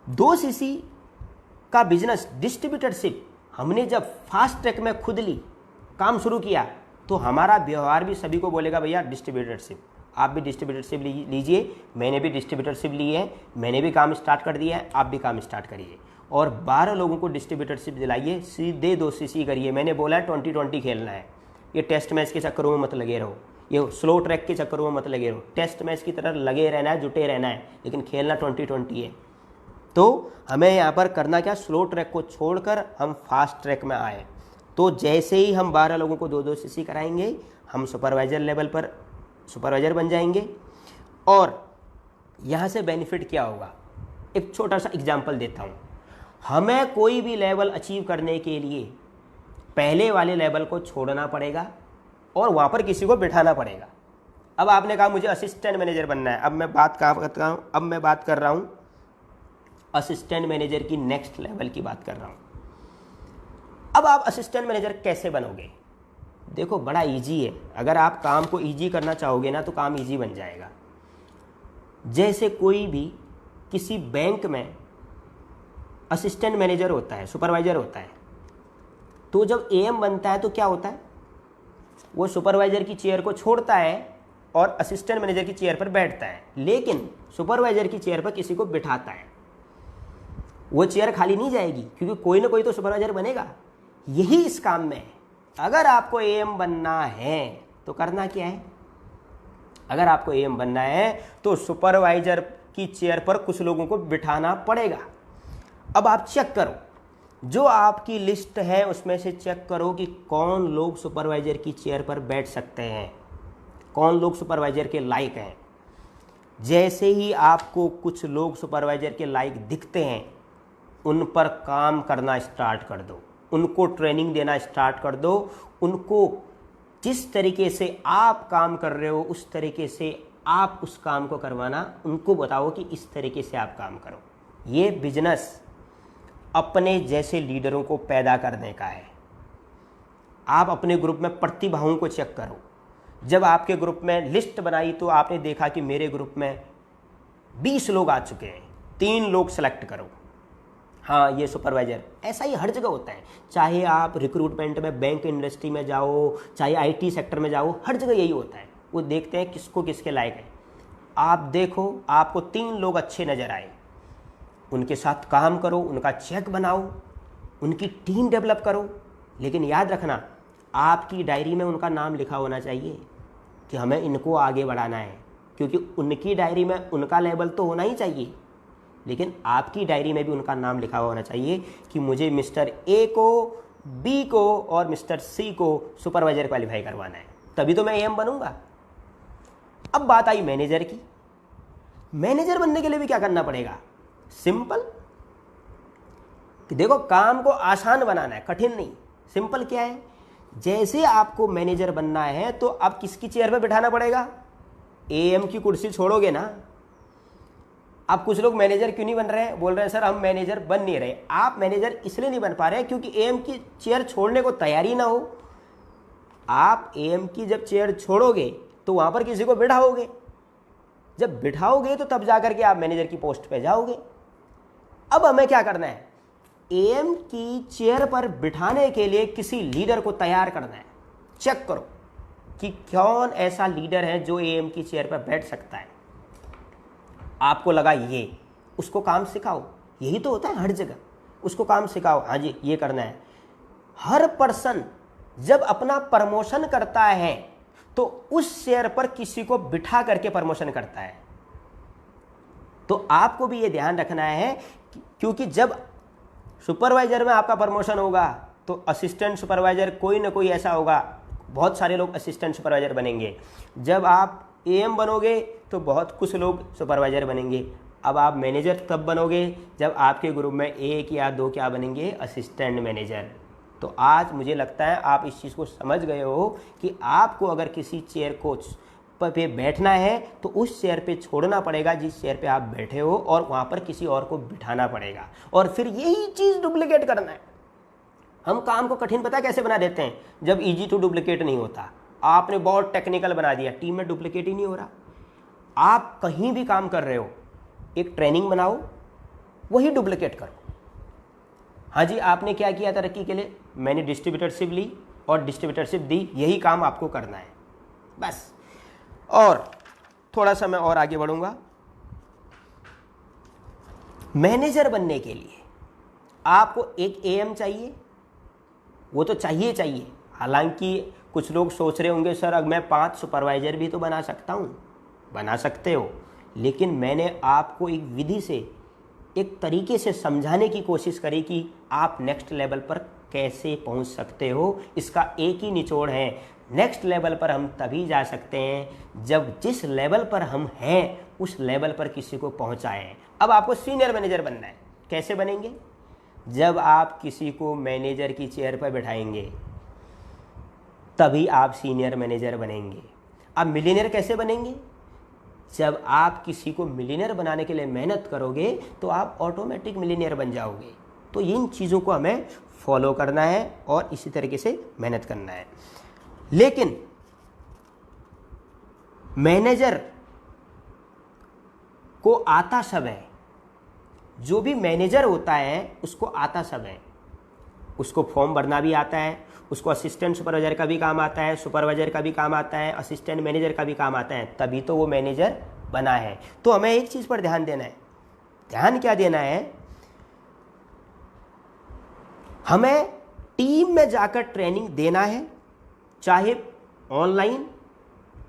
S1: 2 सीसी का बिजनेस डिस्ट्रीब्यूटरशिप हमने जब फास्ट ट्रैक में खुद ली, काम शुरू किया, तो हमारा व्यवहार भी सभी को बोलेगा भैया डिस्ट्रीब्यूटरशिप। आप भी डिस्ट्रीब्यूटरशिप लीजिए, मैंने भी डिस्ट्रीब्यूटरशिप ली है, मैंने भी काम स्टार्ट कर दिया है, आप भी काम स्टार्ट करिए। और 12 लोगों को डिस्ट्रीब्यूटरशिप दिलाइए, सीधे 2 सीसी करिए। मैंने बोला है 20-20 खेलना है। ये टेस्ट मैच के चक्करों में मत लगे रहो, ये स्लो ट्रैक के चक्करों में मत लगे रहो। टेस्ट मैच की तरह लगे रहना है, जुटे रहना है, लेकिन खेलना 20-20 है। तो हमें यहाँ पर करना क्या? स्लो ट्रैक को छोड़कर हम फास्ट ट्रैक में आए। तो जैसे ही हम 12 लोगों को 2-2 सीसी कराएंगे, हम सुपरवाइजर लेवल पर सुपरवाइजर बन जाएंगे। और यहाँ से बेनिफिट क्या होगा? एक छोटा सा एग्जांपल देता हूँ। हमें कोई भी लेवल अचीव करने के लिए पहले वाले लेवल को छोड़ना पड़ेगा और वहाँ पर किसी को बिठाना पड़ेगा। अब आपने कहा मुझे असिस्टेंट मैनेजर बनना है। अब मैं बात कर रहा हूँ असिस्टेंट मैनेजर की नेक्स्ट लेवल की बात कर रहा हूँ। अब आप असिस्टेंट मैनेजर कैसे बनोगे? देखो, बड़ा इजी है। अगर आप काम को इजी करना चाहोगे ना, तो काम इजी बन जाएगा। जैसे कोई भी किसी बैंक में असिस्टेंट मैनेजर होता है, सुपरवाइजर होता है, तो जब एएम बनता है तो क्या होता है? वो सुपरवाइजर की चेयर को छोड़ता है और असिस्टेंट मैनेजर की चेयर पर बैठता है, लेकिन सुपरवाइजर की चेयर पर किसी को बिठाता है। वो चेयर खाली नहीं जाएगी, क्योंकि कोई ना कोई तो सुपरवाइजर बनेगा। यही इस काम में है। अगर आपको एएम बनना है तो करना क्या है? अगर आपको एएम बनना है तो सुपरवाइजर की चेयर पर कुछ लोगों को बिठाना पड़ेगा। अब आप चेक करो, जो आपकी लिस्ट है उसमें से चेक करो कि कौन लोग सुपरवाइजर की चेयर पर बैठ सकते हैं, कौन लोग सुपरवाइजर के लायक हैं। जैसे ही आपको कुछ लोग सुपरवाइजर के लायक दिखते हैं, उन पर काम करना स्टार्ट कर दो, उनको ट्रेनिंग देना स्टार्ट कर दो। उनको जिस तरीके से आप काम कर रहे हो उस तरीके से आप उस काम को करवाना, उनको बताओ कि इस तरीके से आप काम करो। ये बिजनेस अपने जैसे लीडरों को पैदा करने का है। आप अपने ग्रुप में प्रतिभाओं को चेक करो। जब आपके ग्रुप में लिस्ट बनाई तो आपने देखा कि मेरे ग्रुप में 20 लोग आ चुके हैं, 3 लोग सेलेक्ट करो। हाँ, ये सुपरवाइजर। ऐसा ही हर जगह होता है, चाहे आप रिक्रूटमेंट में, बैंक इंडस्ट्री में जाओ, चाहे आईटी सेक्टर में जाओ, हर जगह यही होता है। वो देखते हैं किसको किसके लायक है। आप देखो, आपको 3 लोग अच्छे नज़र आए, उनके साथ काम करो, उनका चेक बनाओ, उनकी टीम डेवलप करो। लेकिन याद रखना, आपकी डायरी में उनका नाम लिखा होना चाहिए कि हमें इनको आगे बढ़ाना है, क्योंकि उनकी डायरी में उनका लेवल तो होना ही चाहिए, लेकिन आपकी डायरी में भी उनका नाम लिखा होना चाहिए कि मुझे मिस्टर ए को, बी को और मिस्टर सी को सुपरवाइजर क्वालिफाई करवाना है, तभी तो मैं एएम बनूंगा। अब बात आई मैनेजर की। मैनेजर बनने के लिए भी क्या करना पड़ेगा? सिंपल, कि देखो, काम को आसान बनाना है, कठिन नहीं। सिंपल क्या है? जैसे आपको मैनेजर बनना है तो अब किसकी चेयर पे बिठाना पड़ेगा? एएम की कुर्सी छोड़ोगे ना। अब कुछ लोग मैनेजर क्यों नहीं बन रहे हैं? बोल रहे हैं सर हम मैनेजर बन नहीं रहे। आप मैनेजर इसलिए नहीं बन पा रहे हैं क्योंकि एएम की चेयर छोड़ने को तैयारी ना हो। आप एएम की जब चेयर छोड़ोगे तो वहां पर किसी को बिठाओगे, जब बिठाओगे तो तब जाकर के आप मैनेजर की पोस्ट पे जाओगे। अब हमें क्या करना है? एएम की चेयर पर बिठाने के लिए किसी लीडर को तैयार करना है। चेक करो कि कौन ऐसा लीडर है जो एएम की चेयर पर बैठ सकता है। आपको लगा ये, उसको काम सिखाओ। यही तो होता है हर जगह, उसको काम सिखाओ। हाँ जी, ये करना है। हर पर्सन जब अपना प्रमोशन करता है तो उस चेयर पर किसी को बिठा करके प्रमोशन करता है। तो आपको भी ये ध्यान रखना है, क्योंकि जब सुपरवाइजर में आपका प्रमोशन होगा तो असिस्टेंट सुपरवाइजर कोई ना कोई ऐसा होगा, बहुत सारे लोग असिस्टेंट सुपरवाइजर बनेंगे। जब आप एएम बनोगे तो बहुत कुछ लोग सुपरवाइजर बनेंगे। अब आप मैनेजर तब बनोगे जब आपके ग्रुप में 1 या 2 क्या बनेंगे? Assistant manager. तो आज मुझे लगता है आप इस चीज़ को समझ गए हो कि आपको अगर किसी चेयर को पे बैठना है तो उस चेयर पे छोड़ना पड़ेगा जिस चेयर पे आप बैठे हो, और वहाँ पर किसी और को बिठाना पड़ेगा, और फिर यही चीज़ डुप्लीकेट करना है। हम काम को कठिन पता कैसे बना देते हैं? जब इजी टू डुप्लीकेट नहीं होता। आपने बहुत टेक्निकल बना दिया, टीम में डुप्लीकेट ही नहीं हो रहा। आप कहीं भी काम कर रहे हो, एक ट्रेनिंग बनाओ, वही डुप्लीकेट करो। हाँ जी, आपने क्या किया तरक्की के लिए? मैंने डिस्ट्रीब्यूटरशिप ली और डिस्ट्रीब्यूटरशिप दी, यही काम आपको करना है बस। और थोड़ा सा मैं और आगे बढ़ूंगा। मैनेजर बनने के लिए आपको एक एएम चाहिए, वो तो चाहिए। हालांकि कुछ लोग सोच रहे होंगे सर अब मैं 5 सुपरवाइजर भी तो बना सकता हूँ। बना सकते हो, लेकिन मैंने आपको एक विधि से, एक तरीके से समझाने की कोशिश करी कि आप नेक्स्ट लेवल पर कैसे पहुँच सकते हो। इसका एक ही निचोड़ है, नेक्स्ट लेवल पर हम तभी जा सकते हैं जब जिस लेवल पर हम हैं उस लेवल पर किसी को पहुंचाएं। अब आपको सीनियर मैनेजर बनना है, कैसे बनेंगे? जब आप किसी को मैनेजर की चेयर पर बैठाएंगे तभी आप सीनियर मैनेजर बनेंगे। अब मिलियनेयर कैसे बनेंगे? जब आप किसी को मिलियनेयर बनाने के लिए मेहनत करोगे तो आप ऑटोमेटिक मिलियनेयर बन जाओगे। तो इन चीज़ों को हमें फॉलो करना है और इसी तरीके से मेहनत करना है। लेकिन मैनेजर को आता सब है, जो भी मैनेजर होता है उसको आता सब है। उसको फॉर्म भरना भी आता है, उसको असिस्टेंट सुपरवाइजर का भी काम आता है, सुपरवाइजर का भी काम आता है, असिस्टेंट मैनेजर का भी काम आता है, तभी तो वो मैनेजर बना है। तो हमें एक चीज़ पर ध्यान देना है। ध्यान क्या देना है? हमें टीम में जाकर ट्रेनिंग देना है, चाहे ऑनलाइन,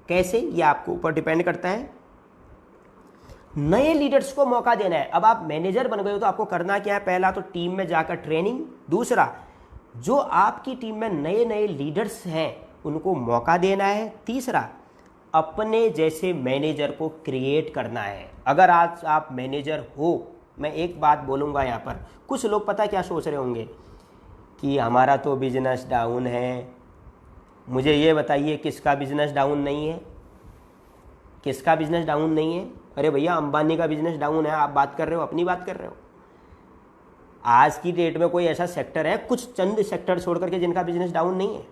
S1: कैसे ये आपको ऊपर डिपेंड करता है। नए लीडर्स को मौका देना है। अब आप मैनेजर बन गए हो तो आपको करना क्या है? पहला तो टीम में जाकर ट्रेनिंग, दूसरा जो आपकी टीम में नए नए लीडर्स हैं उनको मौका देना है, तीसरा अपने जैसे मैनेजर को क्रिएट करना है। अगर आज आप मैनेजर हो, मैं एक बात बोलूँगा यहाँ पर, कुछ लोग पता क्या सोच रहे होंगे कि हमारा तो बिजनेस डाउन है। मुझे ये बताइए किसका बिजनेस डाउन नहीं है? किसका बिजनेस डाउन नहीं है? अरे भैया अंबानी का बिजनेस डाउन है, आप बात कर रहे हो, अपनी बात कर रहे हो। आज की डेट में कोई ऐसा सेक्टर है, कुछ चंद सेक्टर छोड़ करके, जिनका बिजनेस डाउन नहीं है?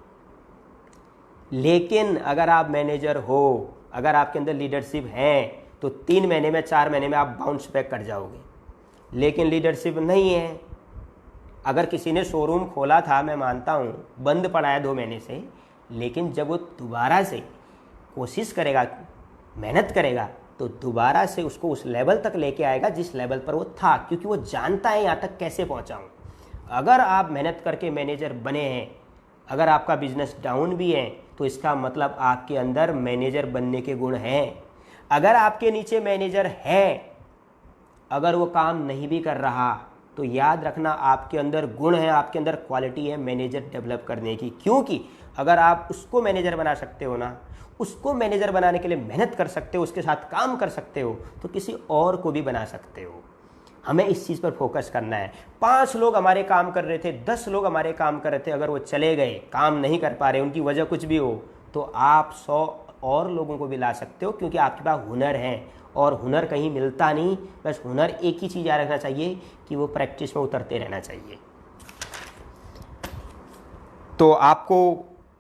S1: लेकिन अगर आप मैनेजर हो, अगर आपके अंदर लीडरशिप है, तो 3 महीने में 4 महीने में आप बाउंस बैक कर जाओगे। लेकिन लीडरशिप नहीं है। अगर किसी ने शोरूम खोला था, मैं मानता हूँ बंद पड़ा है 2 महीने से, लेकिन जब वो दोबारा से कोशिश करेगा, मेहनत करेगा, तो दोबारा से उसको उस लेवल तक लेके आएगा जिस लेवल पर वो था, क्योंकि वो जानता है यहाँ तक कैसे पहुँचा हूँ। अगर आप मेहनत करके मैनेजर बने हैं, अगर आपका बिजनेस डाउन भी है, तो इसका मतलब आपके अंदर मैनेजर बनने के गुण हैं। अगर आपके नीचे मैनेजर है, अगर वो काम नहीं भी कर रहा, तो याद रखना आपके अंदर गुण है, आपके अंदर क्वालिटी है मैनेजर डेवलप करने की। क्योंकि अगर आप उसको मैनेजर बना सकते हो ना, उसको मैनेजर बनाने के लिए मेहनत कर सकते हो, उसके साथ काम कर सकते हो, तो किसी और को भी बना सकते हो। हमें इस चीज़ पर फोकस करना है। 5 लोग हमारे काम कर रहे थे, 10 लोग हमारे काम कर रहे थे, अगर वो चले गए, काम नहीं कर पा रहे, उनकी वजह कुछ भी हो, तो आप 100 और लोगों को भी ला सकते हो, क्योंकि आपके पास हुनर है। और हुनर कहीं मिलता नहीं, बस हुनर एक ही चीज़ याद रखना चाहिए कि वो प्रैक्टिस में उतरते रहना चाहिए। तो आपको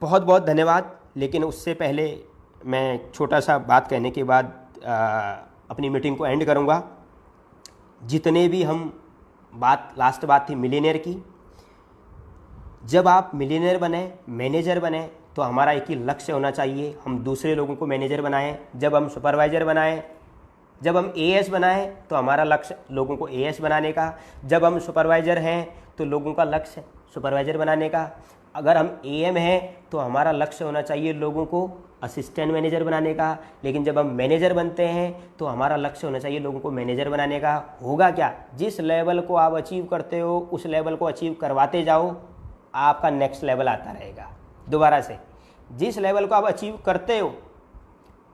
S1: बहुत बहुत धन्यवाद। लेकिन उससे पहले मैं छोटा सा बात कहने के बाद अपनी मीटिंग को एंड करूँगा। जितने भी हम लास्ट बात थी मिलियनेयर की। जब आप मिलियनेयर बने, मैनेजर बने, तो हमारा एक ही लक्ष्य होना चाहिए, हम दूसरे लोगों को मैनेजर बनाएं। जब हम सुपरवाइज़र बनाएं, जब हम एएस बनाएं, तो हमारा लक्ष्य लोगों को एएस बनाने का। जब हम सुपरवाइज़र हैं, तो लोगों का लक्ष्य सुपरवाइज़र बनाने का। अगर हम एएम हैं, तो हमारा लक्ष्य होना चाहिए लोगों को असिस्टेंट मैनेजर बनाने का। लेकिन जब हम मैनेजर बनते हैं, तो हमारा लक्ष्य होना चाहिए लोगों को मैनेजर बनाने का। होगा क्या? जिस लेवल को आप अचीव करते हो, उस लेवल को अचीव करवाते जाओ, आपका नेक्स्ट लेवल आता रहेगा। दोबारा से, जिस लेवल को आप अचीव करते हो,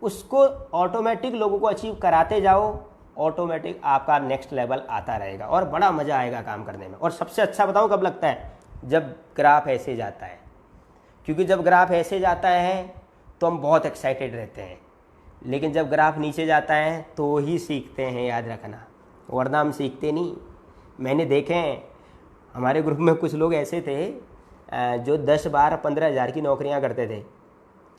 S1: उसको ऑटोमेटिक लोगों को अचीव कराते जाओ, ऑटोमेटिक आपका नेक्स्ट लेवल आता रहेगा और बड़ा मज़ा आएगा काम करने में। और सबसे अच्छा बताऊं कब लगता है? जब ग्राफ ऐसे जाता है। क्योंकि जब ग्राफ ऐसे जाता है तो हम बहुत एक्साइटेड रहते हैं, लेकिन जब ग्राफ नीचे जाता है तो ही सीखते हैं, याद रखना, वरना हम सीखते नहीं। मैंने देखे हैं, हमारे ग्रुप में कुछ लोग ऐसे थे जो 10, 12, 15 हज़ार की नौकरियां करते थे।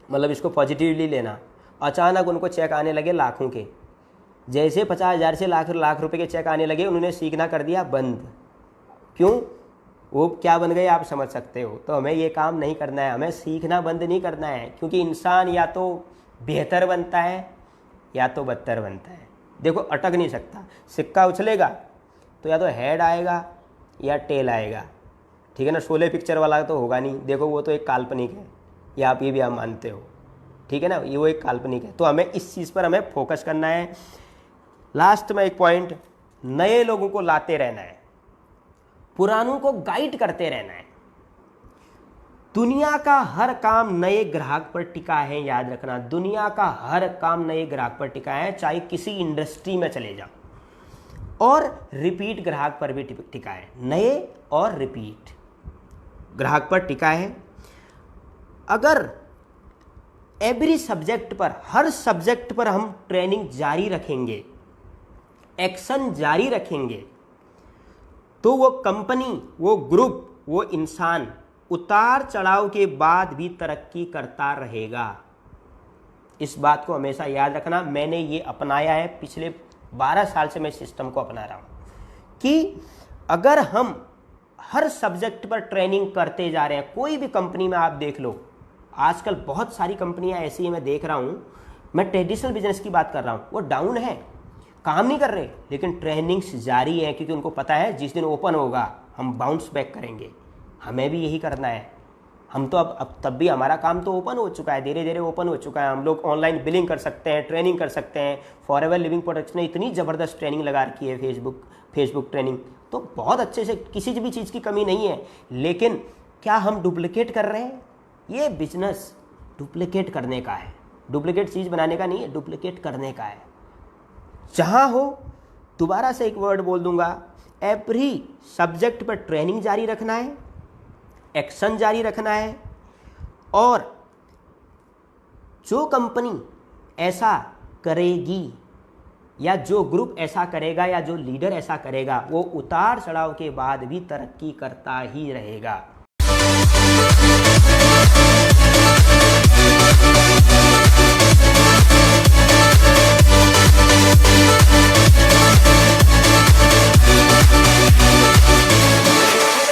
S1: मतलब इसको पॉजिटिवली लेना। अचानक उनको चेक आने लगे लाखों के। जैसे 50,000 से लाख रुपए के चेक आने लगे, उन्होंने सीखना कर दिया बंद। क्यों? वो क्या बन गए आप समझ सकते हो। तो हमें ये काम नहीं करना है, हमें सीखना बंद नहीं करना है। क्योंकि इंसान या तो बेहतर बनता है या तो बदतर बनता है। देखो, अटक नहीं सकता। सिक्का उछलेगा तो या तो हेड आएगा या टेल आएगा, ठीक है ना। शोले पिक्चर वाला तो होगा नहीं। देखो, वो तो एक काल्पनिक है, या आप ये भी आप मानते हो, ठीक है ना। ये वो एक काल्पनिक है। तो हमें इस चीज़ पर हमें फोकस करना है। लास्ट में एक पॉइंट, नए लोगों को लाते रहना है, पुरानों को गाइड करते रहना है। दुनिया का हर काम नए ग्राहक पर टिका है, याद रखना। दुनिया का हर काम नए ग्राहक पर टिका है, चाहे किसी इंडस्ट्री में चले जाओ। और रिपीट ग्राहक पर भी टिका है। नए और रिपीट ग्राहक पर टिका है। अगर एवरी सब्जेक्ट पर, हर सब्जेक्ट पर हम ट्रेनिंग जारी रखेंगे, एक्शन जारी रखेंगे, तो वो कंपनी, वो ग्रुप, वो इंसान उतार चढ़ाव के बाद भी तरक्की करता रहेगा। इस बात को हमेशा याद रखना। मैंने ये अपनाया है, पिछले 12 साल से मैं सिस्टम को अपना रहा हूँ कि अगर हम हर सब्जेक्ट पर ट्रेनिंग करते जा रहे हैं। कोई भी कंपनी में आप देख लो, आजकल बहुत सारी कंपनियां ऐसी हैं, मैं देख रहा हूँ, मैं ट्रेडिशनल बिजनेस की बात कर रहा हूँ, वो डाउन है, काम नहीं कर रहे, लेकिन ट्रेनिंग्स जारी है, क्योंकि उनको पता है जिस दिन ओपन होगा हम बाउंस बैक करेंगे। हमें भी यही करना है। हम तो अब तब भी हमारा काम तो ओपन हो चुका है, धीरे धीरे ओपन हो चुका है। हम लोग ऑनलाइन बिलिंग कर सकते हैं, ट्रेनिंग कर सकते हैं। फॉरएवर लिविंग प्रोडक्ट्स ने इतनी ज़बरदस्त ट्रेनिंग लगा रखी है, फेसबुक ट्रेनिंग, तो बहुत अच्छे से, किसी भी चीज़ की कमी नहीं है। लेकिन क्या हम डुप्लिकेट कर रहे हैं? ये बिजनेस डुप्लिकेट करने का है, डुप्लिकेट चीज़ बनाने का नहीं है, डुप्लिकेट करने का है। जहाँ हो, दोबारा से एक वर्ड बोल दूंगा, एवरी सब्जेक्ट पर ट्रेनिंग जारी रखना है, एक्शन जारी रखना है, और जो कंपनी ऐसा करेगी या जो ग्रुप ऐसा करेगा या जो लीडर ऐसा करेगा, वो उतार चढ़ाव के बाद भी तरक्की करता ही रहेगा।